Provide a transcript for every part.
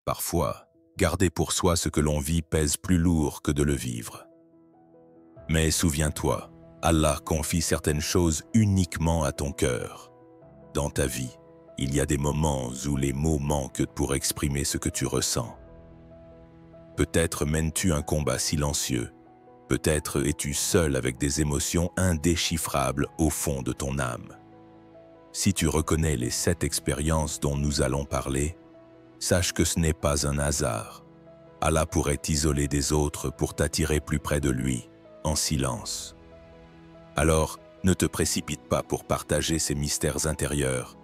Parfois, garder pour soi ce que l'on vit pèse plus lourd que de le vivre. Mais souviens-toi, Allah confie certaines choses uniquement à ton cœur. Dans ta vie, il y a des moments où les mots manquent pour exprimer ce que tu ressens. Peut-être mènes-tu un combat silencieux. Peut-être es-tu seul avec des émotions indéchiffrables au fond de ton âme. Si tu reconnais les 7 expériences dont nous allons parler, sache que ce n'est pas un hasard. Allah pourrait t'isoler des autres pour t'attirer plus près de lui, en silence. Alors, ne te précipite pas pour partager ces mystères intérieurs.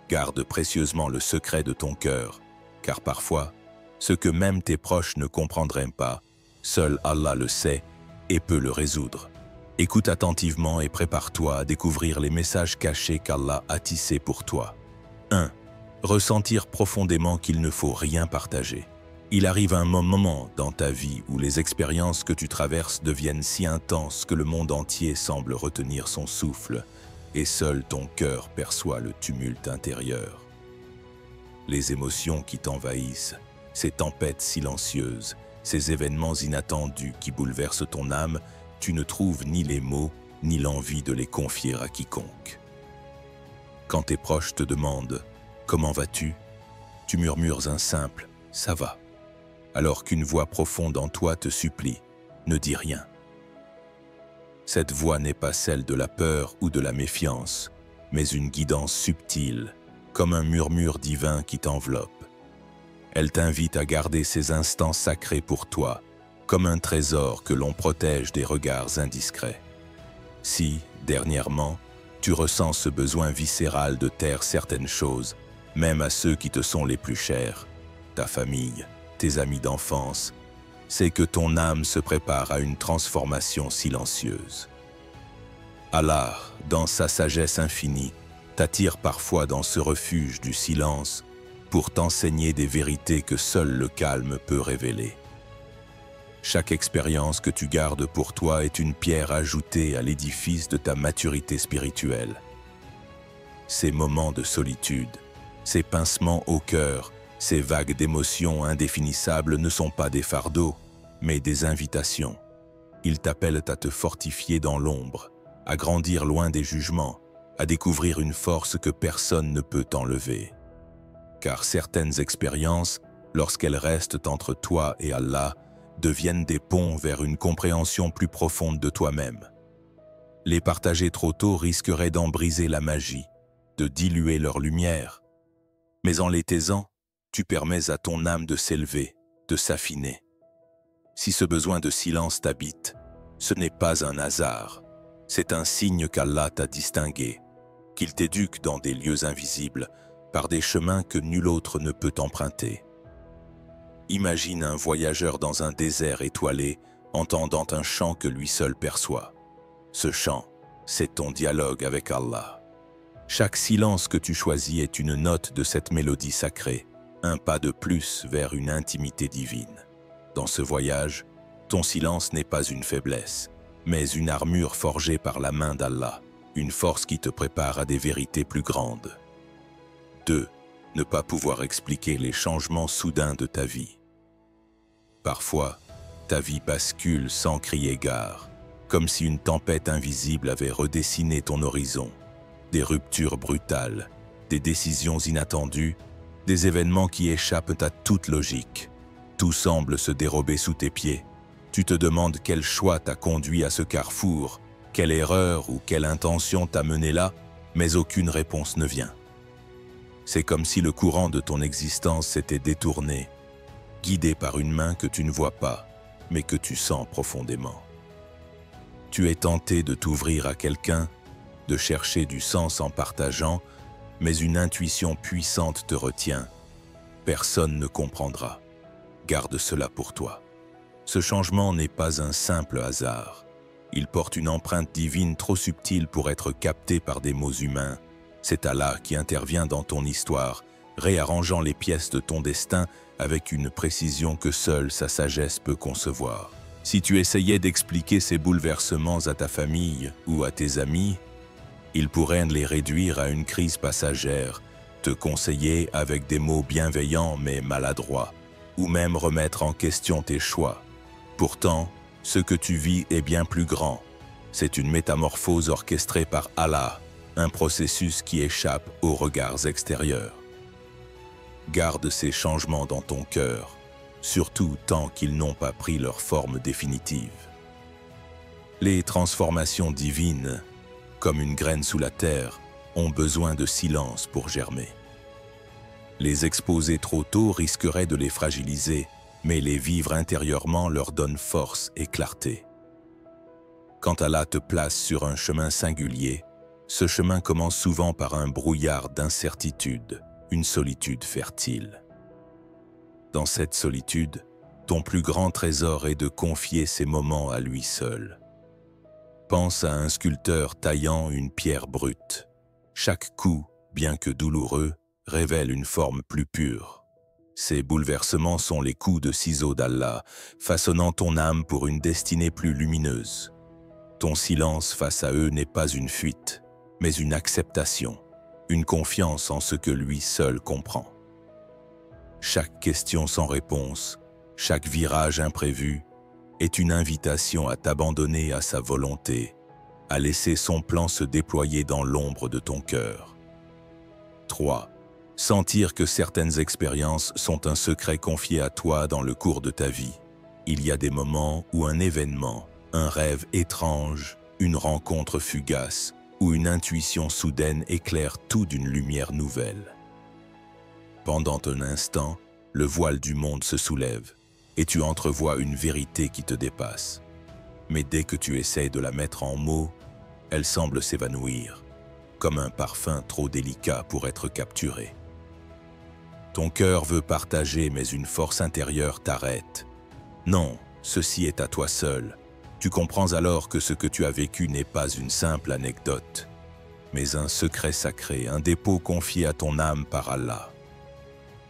Garde précieusement le secret de ton cœur, car parfois, ce que même tes proches ne comprendraient pas, seul Allah le sait et peut le résoudre. Écoute attentivement et prépare-toi à découvrir les messages cachés qu'Allah a tissés pour toi. 1. Ressentir profondément qu'il ne faut rien partager. Il arrive un moment dans ta vie où les expériences que tu traverses deviennent si intenses que le monde entier semble retenir son souffle et seul ton cœur perçoit le tumulte intérieur. Les émotions qui t'envahissent, ces tempêtes silencieuses, ces événements inattendus qui bouleversent ton âme, tu ne trouves ni les mots, ni l'envie de les confier à quiconque. Quand tes proches te demandent « Comment vas-tu ?», tu murmures un simple « Ça va », alors qu'une voix profonde en toi te supplie « Ne dis rien ». Cette voix n'est pas celle de la peur ou de la méfiance, mais une guidance subtile, comme un murmure divin qui t'enveloppe. Elle t'invite à garder ces instants sacrés pour toi, comme un trésor que l'on protège des regards indiscrets. Si, dernièrement, tu ressens ce besoin viscéral de taire certaines choses, même à ceux qui te sont les plus chers, ta famille, tes amis d'enfance, c'est que ton âme se prépare à une transformation silencieuse. Allah, dans sa sagesse infinie, t'attire parfois dans ce refuge du silence pour t'enseigner des vérités que seul le calme peut révéler. Chaque expérience que tu gardes pour toi est une pierre ajoutée à l'édifice de ta maturité spirituelle. Ces moments de solitude, ces pincements au cœur, ces vagues d'émotions indéfinissables ne sont pas des fardeaux, mais des invitations. Ils t'appellent à te fortifier dans l'ombre, à grandir loin des jugements, à découvrir une force que personne ne peut t'enlever. Car certaines expériences, lorsqu'elles restent entre toi et Allah, deviennent des ponts vers une compréhension plus profonde de toi-même. Les partager trop tôt risquerait d'en briser la magie, de diluer leur lumière. Mais en les taisant, tu permets à ton âme de s'élever, de s'affiner. Si ce besoin de silence t'habite, ce n'est pas un hasard. C'est un signe qu'Allah t'a distingué, qu'il t'éduque dans des lieux invisibles, par des chemins que nul autre ne peut emprunter. Imagine un voyageur dans un désert étoilé, entendant un chant que lui seul perçoit. Ce chant, c'est ton dialogue avec Allah. Chaque silence que tu choisis est une note de cette mélodie sacrée, un pas de plus vers une intimité divine. Dans ce voyage, ton silence n'est pas une faiblesse, mais une armure forgée par la main d'Allah, une force qui te prépare à des vérités plus grandes. 2. Ne pas pouvoir expliquer les changements soudains de ta vie. Parfois, ta vie bascule sans crier gare, comme si une tempête invisible avait redessiné ton horizon. Des ruptures brutales, des décisions inattendues, des événements qui échappent à toute logique. Tout semble se dérober sous tes pieds. Tu te demandes quel choix t'a conduit à ce carrefour, quelle erreur ou quelle intention t'a mené là, mais aucune réponse ne vient. C'est comme si le courant de ton existence s'était détourné, guidé par une main que tu ne vois pas, mais que tu sens profondément. Tu es tenté de t'ouvrir à quelqu'un, de chercher du sens en partageant, mais une intuition puissante te retient. Personne ne comprendra. Garde cela pour toi. Ce changement n'est pas un simple hasard. Il porte une empreinte divine trop subtile pour être captée par des mots humains. C'est Allah qui intervient dans ton histoire, réarrangeant les pièces de ton destin avec une précision que seule sa sagesse peut concevoir. Si tu essayais d'expliquer ces bouleversements à ta famille ou à tes amis, ils pourraient les réduire à une crise passagère, te conseiller avec des mots bienveillants mais maladroits, ou même remettre en question tes choix. Pourtant, ce que tu vis est bien plus grand. C'est une métamorphose orchestrée par Allah, un processus qui échappe aux regards extérieurs. Garde ces changements dans ton cœur, surtout tant qu'ils n'ont pas pris leur forme définitive. Les transformations divines, comme une graine sous la terre, ont besoin de silence pour germer. Les exposer trop tôt risquerait de les fragiliser, mais les vivre intérieurement leur donne force et clarté. Quand Allah te place sur un chemin singulier, ce chemin commence souvent par un brouillard d'incertitude, une solitude fertile. Dans cette solitude, ton plus grand trésor est de confier ces moments à lui seul. Pense à un sculpteur taillant une pierre brute. Chaque coup, bien que douloureux, révèle une forme plus pure. Ces bouleversements sont les coups de ciseaux d'Allah, façonnant ton âme pour une destinée plus lumineuse. Ton silence face à eux n'est pas une fuite, mais une acceptation, une confiance en ce que lui seul comprend. Chaque question sans réponse, chaque virage imprévu, est une invitation à t'abandonner à sa volonté, à laisser son plan se déployer dans l'ombre de ton cœur. 3. Sentir que certaines expériences sont un secret confié à toi dans le cours de ta vie. Il y a des moments où un événement, un rêve étrange, une rencontre fugace ou une intuition soudaine éclaire tout d'une lumière nouvelle. Pendant un instant, le voile du monde se soulève et tu entrevois une vérité qui te dépasse. Mais dès que tu essaies de la mettre en mots, elle semble s'évanouir, comme un parfum trop délicat pour être capturé. Ton cœur veut partager, mais une force intérieure t'arrête. Non, ceci est à toi seul. Tu comprends alors que ce que tu as vécu n'est pas une simple anecdote, mais un secret sacré, un dépôt confié à ton âme par Allah.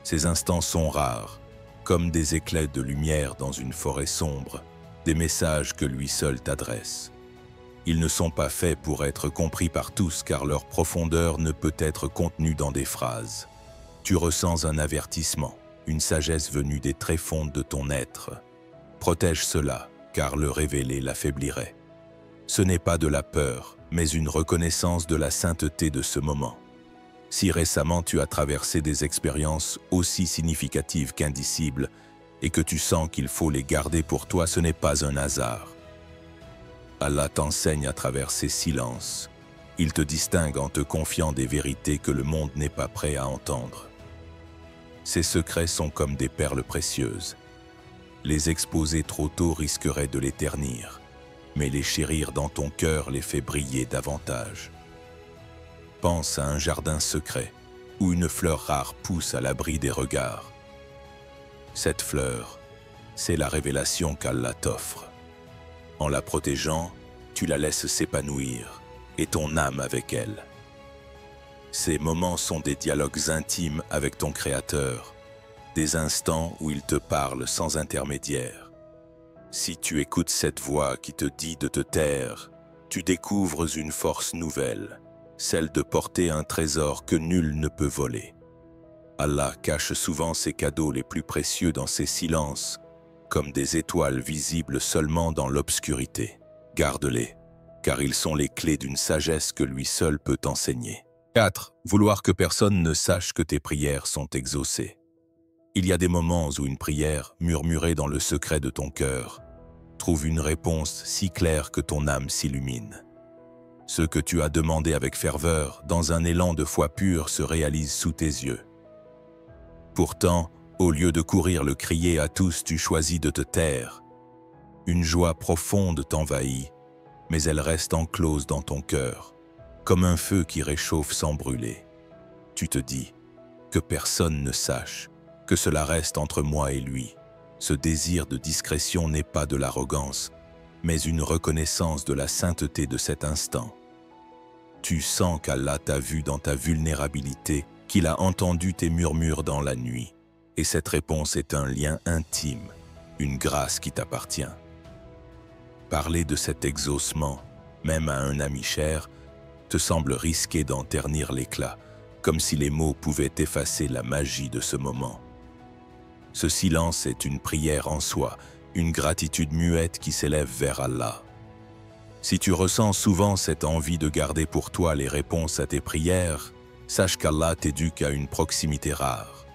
Ces instants sont rares, comme des éclats de lumière dans une forêt sombre, des messages que lui seul t'adresse. Ils ne sont pas faits pour être compris par tous car leur profondeur ne peut être contenue dans des phrases. Tu ressens un avertissement, une sagesse venue des tréfonds de ton être. Protège cela, car le révéler l'affaiblirait. Ce n'est pas de la peur, mais une reconnaissance de la sainteté de ce moment. Si récemment tu as traversé des expériences aussi significatives qu'indicibles et que tu sens qu'il faut les garder pour toi, ce n'est pas un hasard. Allah t'enseigne à travers ces silences. Il te distingue en te confiant des vérités que le monde n'est pas prêt à entendre. Ces secrets sont comme des perles précieuses. Les exposer trop tôt risquerait de les ternir, mais les chérir dans ton cœur les fait briller davantage. Pense à un jardin secret, où une fleur rare pousse à l'abri des regards. Cette fleur, c'est la révélation qu'Allah t'offre. En la protégeant, tu la laisses s'épanouir, et ton âme avec elle. Ces moments sont des dialogues intimes avec ton Créateur, des instants où il te parle sans intermédiaire. Si tu écoutes cette voix qui te dit de te taire, tu découvres une force nouvelle, celle de porter un trésor que nul ne peut voler. Allah cache souvent ses cadeaux les plus précieux dans ses silences, comme des étoiles visibles seulement dans l'obscurité. Garde-les, car ils sont les clés d'une sagesse que lui seul peut enseigner. 4. Vouloir que personne ne sache que tes prières sont exaucées. Il y a des moments où une prière, murmurée dans le secret de ton cœur, trouve une réponse si claire que ton âme s'illumine. Ce que tu as demandé avec ferveur, dans un élan de foi pure, se réalise sous tes yeux. Pourtant, au lieu de courir le crier à tous, tu choisis de te taire. Une joie profonde t'envahit, mais elle reste enclose dans ton cœur, comme un feu qui réchauffe sans brûler. Tu te dis que personne ne sache, que cela reste entre moi et lui. Ce désir de discrétion n'est pas de l'arrogance, mais une reconnaissance de la sainteté de cet instant. Tu sens qu'Allah t'a vu dans ta vulnérabilité, qu'il a entendu tes murmures dans la nuit, et cette réponse est un lien intime, une grâce qui t'appartient. Parler de cet exaucement, même à un ami cher, te semble risquer d'en ternir l'éclat, comme si les mots pouvaient effacer la magie de ce moment. Ce silence est une prière en soi, une gratitude muette qui s'élève vers Allah. Si tu ressens souvent cette envie de garder pour toi les réponses à tes prières, sache qu'Allah t'éduque à une proximité rare.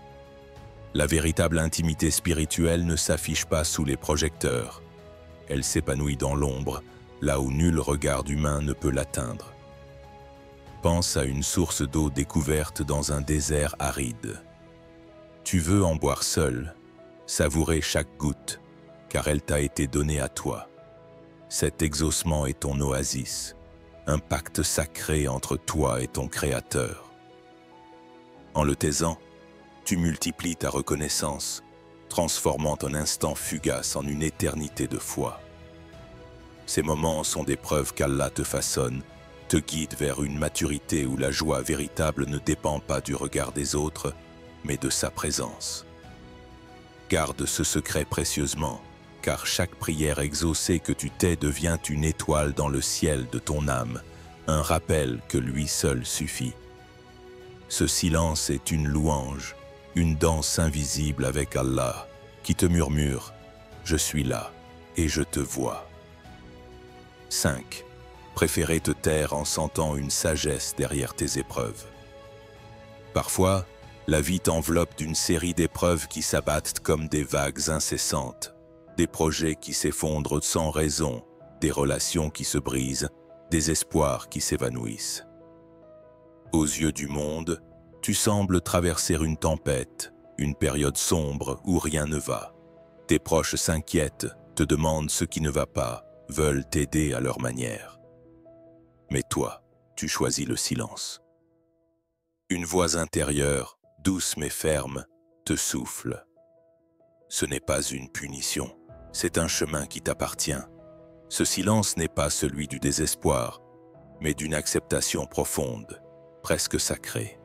La véritable intimité spirituelle ne s'affiche pas sous les projecteurs. Elle s'épanouit dans l'ombre, là où nul regard humain ne peut l'atteindre. Pense à une source d'eau découverte dans un désert aride. Tu veux en boire seul, savourer chaque goutte, car elle t'a été donnée à toi. Cet exaucement est ton oasis, un pacte sacré entre toi et ton Créateur. En le taisant, tu multiplies ta reconnaissance, transformant un instant fugace en une éternité de foi. Ces moments sont des preuves qu'Allah te façonne, te guide vers une maturité où la joie véritable ne dépend pas du regard des autres, mais de sa présence. Garde ce secret précieusement, car chaque prière exaucée que tu t'aies devient une étoile dans le ciel de ton âme, un rappel que lui seul suffit. Ce silence est une louange, une danse invisible avec Allah, qui te murmure « Je suis là et je te vois ». 5. Préférer te taire en sentant une sagesse derrière tes épreuves. Parfois, la vie t'enveloppe d'une série d'épreuves qui s'abattent comme des vagues incessantes, des projets qui s'effondrent sans raison, des relations qui se brisent, des espoirs qui s'évanouissent. Aux yeux du monde, tu sembles traverser une tempête, une période sombre où rien ne va. Tes proches s'inquiètent, te demandent ce qui ne va pas, veulent t'aider à leur manière. Mais toi, tu choisis le silence. Une voix intérieure, douce mais ferme, te souffle. Ce n'est pas une punition, c'est un chemin qui t'appartient. Ce silence n'est pas celui du désespoir, mais d'une acceptation profonde, presque sacrée.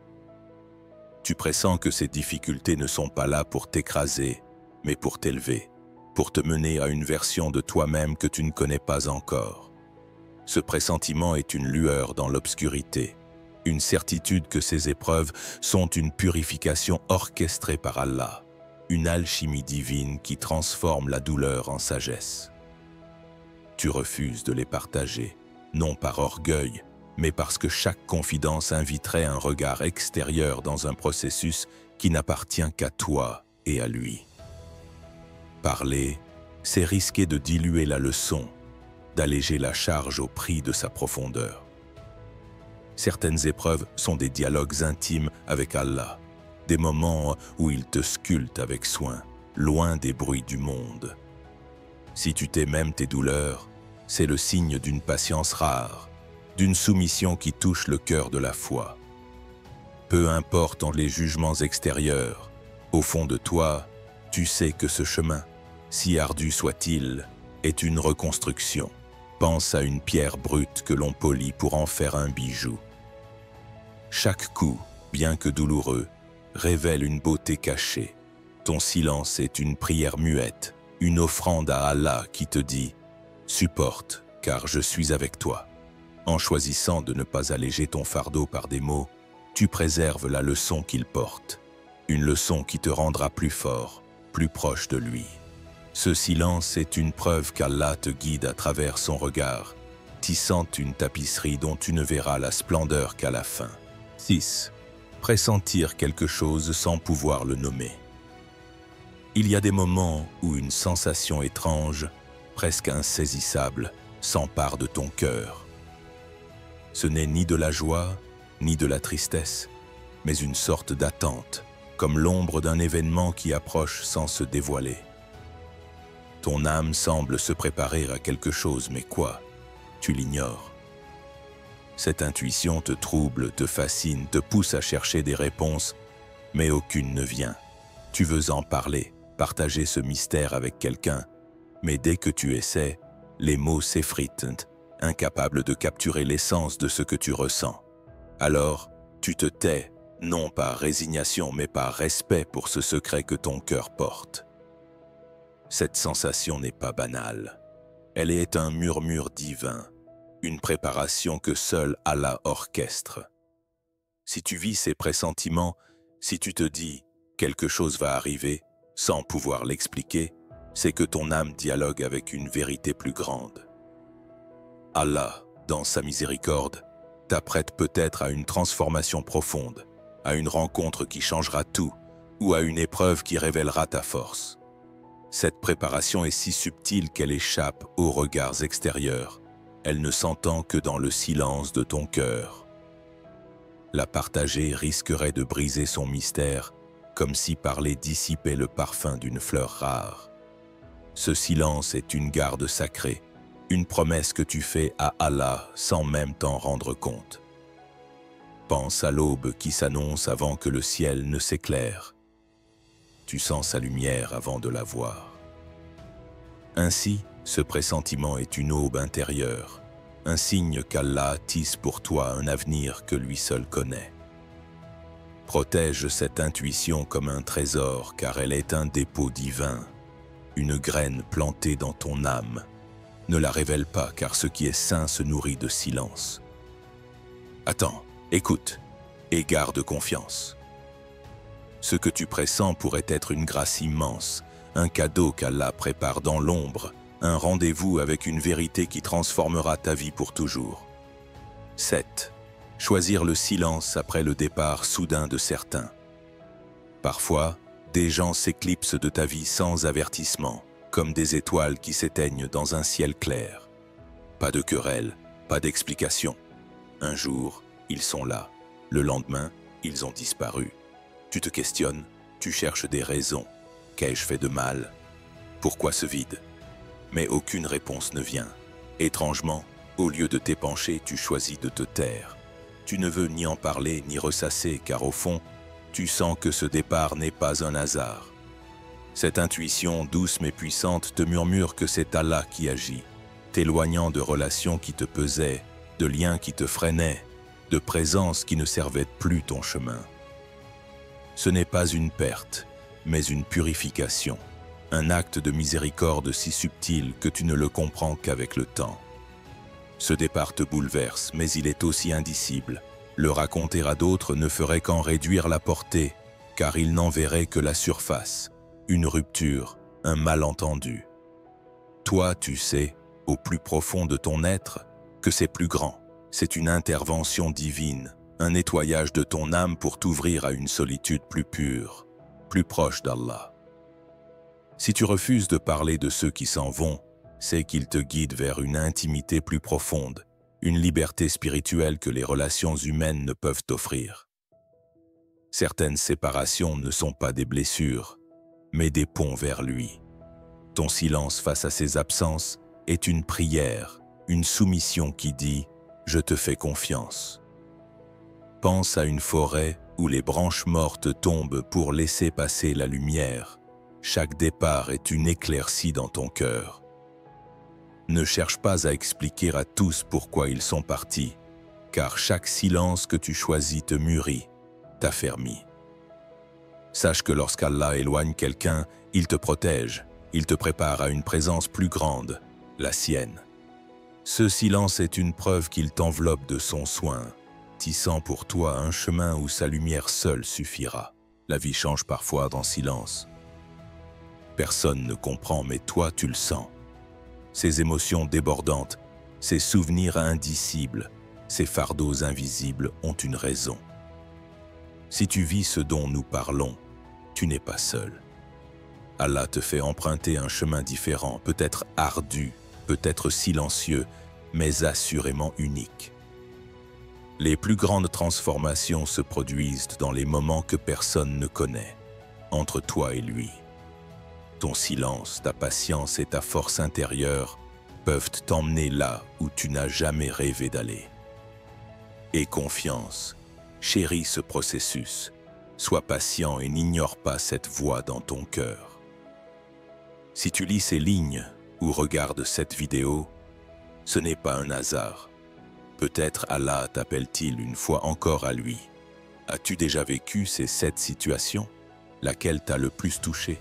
Tu pressens que ces difficultés ne sont pas là pour t'écraser, mais pour t'élever, pour te mener à une version de toi-même que tu ne connais pas encore. Ce pressentiment est une lueur dans l'obscurité, une certitude que ces épreuves sont une purification orchestrée par Allah, une alchimie divine qui transforme la douleur en sagesse. Tu refuses de les partager, non par orgueil, mais parce que chaque confidence inviterait un regard extérieur dans un processus qui n'appartient qu'à toi et à lui. Parler, c'est risquer de diluer la leçon, d'alléger la charge au prix de sa profondeur. Certaines épreuves sont des dialogues intimes avec Allah, des moments où il te sculpte avec soin, loin des bruits du monde. Si tu tais même tes douleurs, c'est le signe d'une patience rare, d'une soumission qui touche le cœur de la foi. Peu importe les jugements extérieurs, au fond de toi, tu sais que ce chemin, si ardu soit-il, est une reconstruction. Pense à une pierre brute que l'on polit pour en faire un bijou. Chaque coup, bien que douloureux, révèle une beauté cachée. Ton silence est une prière muette, une offrande à Allah qui te dit « Supporte, car je suis avec toi ». En choisissant de ne pas alléger ton fardeau par des mots, tu préserves la leçon qu'il porte. Une leçon qui te rendra plus fort, plus proche de lui. Ce silence est une preuve qu'Allah te guide à travers son regard, tissant une tapisserie dont tu ne verras la splendeur qu'à la fin. 6. Pressentir quelque chose sans pouvoir le nommer. Il y a des moments où une sensation étrange, presque insaisissable, s'empare de ton cœur. Ce n'est ni de la joie, ni de la tristesse, mais une sorte d'attente, comme l'ombre d'un événement qui approche sans se dévoiler. Ton âme semble se préparer à quelque chose, mais quoi? Tu l'ignores. Cette intuition te trouble, te fascine, te pousse à chercher des réponses, mais aucune ne vient. Tu veux en parler, partager ce mystère avec quelqu'un, mais dès que tu essaies, les mots s'effritent, incapables de capturer l'essence de ce que tu ressens. Alors, tu te tais, non par résignation, mais par respect pour ce secret que ton cœur porte. Cette sensation n'est pas banale. Elle est un murmure divin, une préparation que seul Allah orchestre. Si tu vis ces pressentiments, si tu te dis « quelque chose va arriver », sans pouvoir l'expliquer, c'est que ton âme dialogue avec une vérité plus grande. Allah, dans sa miséricorde, t'apprête peut-être à une transformation profonde, à une rencontre qui changera tout, ou à une épreuve qui révélera ta force. Cette préparation est si subtile qu'elle échappe aux regards extérieurs. Elle ne s'entend que dans le silence de ton cœur. La partager risquerait de briser son mystère, comme si parler dissipait le parfum d'une fleur rare. Ce silence est une garde sacrée, une promesse que tu fais à Allah sans même t'en rendre compte. Pense à l'aube qui s'annonce avant que le ciel ne s'éclaire. Tu sens sa lumière avant de la voir. Ainsi, ce pressentiment est une aube intérieure, un signe qu'Allah tisse pour toi un avenir que lui seul connaît. Protège cette intuition comme un trésor car elle est un dépôt divin, une graine plantée dans ton âme. Ne la révèle pas car ce qui est saint se nourrit de silence. Attends, écoute et garde confiance. Ce que tu pressens pourrait être une grâce immense, un cadeau qu'Allah prépare dans l'ombre, un rendez-vous avec une vérité qui transformera ta vie pour toujours. 7. Choisir le silence après le départ soudain de certains. Parfois, des gens s'éclipsent de ta vie sans avertissement, comme des étoiles qui s'éteignent dans un ciel clair. Pas de querelle, pas d'explication. Un jour, ils sont là. Le lendemain, ils ont disparu. Tu te questionnes, tu cherches des raisons. Qu'ai-je fait de mal? Pourquoi ce vide? Mais aucune réponse ne vient. Étrangement, au lieu de t'épancher, tu choisis de te taire. Tu ne veux ni en parler ni ressasser, car au fond, tu sens que ce départ n'est pas un hasard. Cette intuition douce mais puissante te murmure que c'est Allah qui agit, t'éloignant de relations qui te pesaient, de liens qui te freinaient, de présences qui ne servaient plus ton chemin. Ce n'est pas une perte, mais une purification, un acte de miséricorde si subtil que tu ne le comprends qu'avec le temps. Ce départ te bouleverse, mais il est aussi indicible. Le raconter à d'autres ne ferait qu'en réduire la portée, car il n'en verrait que la surface, une rupture, un malentendu. Toi, tu sais, au plus profond de ton être, que c'est plus grand. C'est une intervention divine, un nettoyage de ton âme pour t'ouvrir à une solitude plus pure, plus proche d'Allah. Si tu refuses de parler de ceux qui s'en vont, c'est qu'ils te guident vers une intimité plus profonde, une liberté spirituelle que les relations humaines ne peuvent t'offrir. Certaines séparations ne sont pas des blessures, mais des ponts vers lui. Ton silence face à ses absences est une prière, une soumission qui dit « Je te fais confiance ». Pense à une forêt où les branches mortes tombent pour laisser passer la lumière. Chaque départ est une éclaircie dans ton cœur. Ne cherche pas à expliquer à tous pourquoi ils sont partis, car chaque silence que tu choisis te mûrit, t'affermit. Sache que lorsqu'Allah éloigne quelqu'un, il te protège, il te prépare à une présence plus grande, la sienne. Ce silence est une preuve qu'il t'enveloppe de son soin, tissant pour toi un chemin où sa lumière seule suffira. La vie change parfois dans silence. Personne ne comprend, mais toi tu le sens. Ces émotions débordantes, ces souvenirs indicibles, ces fardeaux invisibles ont une raison. Si tu vis ce dont nous parlons, tu n'es pas seul. Allah te fait emprunter un chemin différent, peut-être ardu, peut-être silencieux, mais assurément unique. Les plus grandes transformations se produisent dans les moments que personne ne connaît, entre toi et lui. Ton silence, ta patience et ta force intérieure peuvent t'emmener là où tu n'as jamais rêvé d'aller. Aie confiance, chéris ce processus, sois patient et n'ignore pas cette voix dans ton cœur. Si tu lis ces lignes ou regardes cette vidéo, ce n'est pas un hasard. Peut-être Allah t'appelle-t-il une fois encore à lui. As-tu déjà vécu ces 7 situations? Laquelle t'a le plus touché?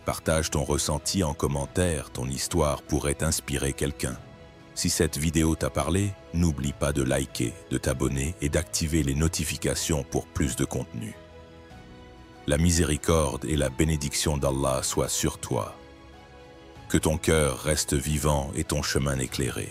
Partage ton ressenti en commentaire, ton histoire pourrait inspirer quelqu'un. Si cette vidéo t'a parlé, n'oublie pas de liker, de t'abonner et d'activer les notifications pour plus de contenu. La miséricorde et la bénédiction d'Allah soient sur toi. Que ton cœur reste vivant et ton chemin éclairé.